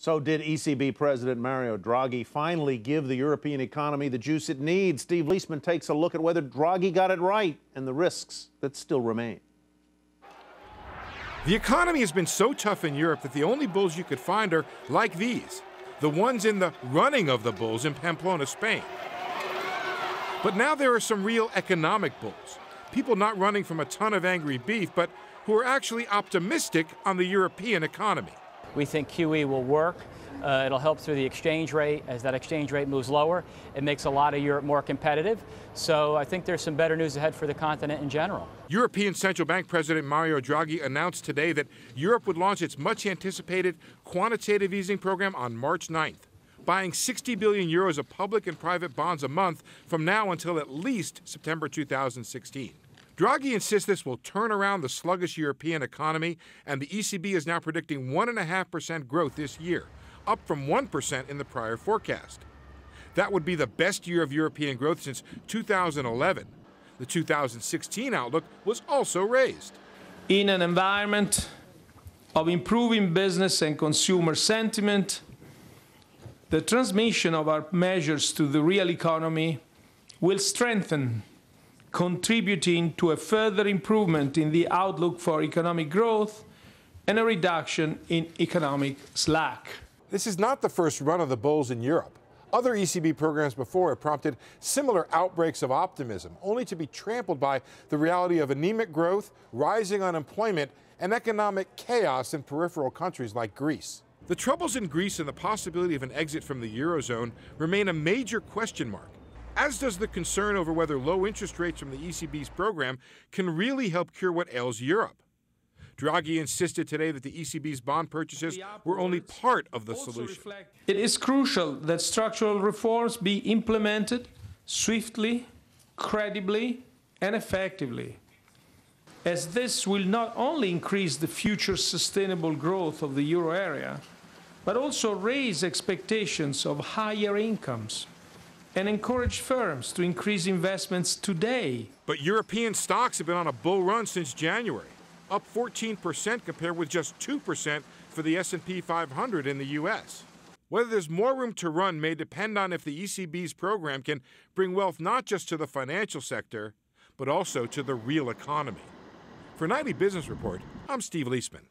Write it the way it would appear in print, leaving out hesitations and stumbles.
So did ECB President Mario Draghi finally give the European economy the juice it needs? Steve Liesman takes a look at whether Draghi got it right and the risks that still remain. The economy has been so tough in Europe that the only bulls you could find are like these, the ones in the running of the bulls in Pamplona, Spain. But now there are some real economic bulls, people not running from a ton of angry beef, but who are actually optimistic on the European economy. We think QE will work. It'll help through the exchange rate. As that exchange rate moves lower, it makes a lot of Europe more competitive. So I think there's some better news ahead for the continent in general. European Central Bank President Mario Draghi announced today that Europe would launch its much-anticipated quantitative easing program on March 9th, buying 60 billion euros of public and private bonds a month from now until at least September 2016. Draghi insists this will turn around the sluggish European economy, and the ECB is now predicting 1.5% growth this year, up from 1% in the prior forecast. That would be the best year of European growth since 2011. The 2016 outlook was also raised. In an environment of improving business and consumer sentiment, the transmission of our measures to the real economy will strengthen, contributing to a further improvement in the outlook for economic growth and a reduction in economic slack. This is not the first run of the bulls in Europe. Other ECB programs before have prompted similar outbreaks of optimism, only to be trampled by the reality of anemic growth, rising unemployment, and economic chaos in peripheral countries like Greece. The troubles in Greece and the possibility of an exit from the Eurozone remain a major question mark, as does the concern over whether low interest rates from the ECB's program can really help cure what ails Europe. Draghi insisted today that the ECB's bond purchases were only part of the solution. It is crucial that structural reforms be implemented swiftly, credibly, and effectively, as this will not only increase the future sustainable growth of the euro area, but also raise expectations of higher incomes and encourage firms to increase investments today. But European stocks have been on a bull run since January, up 14% compared with just 2% for the S&P 500 in the U.S. Whether there's more room to run may depend on if the ECB's program can bring wealth not just to the financial sector, but also to the real economy. For Nightly Business Report, I'm Steve Liesman.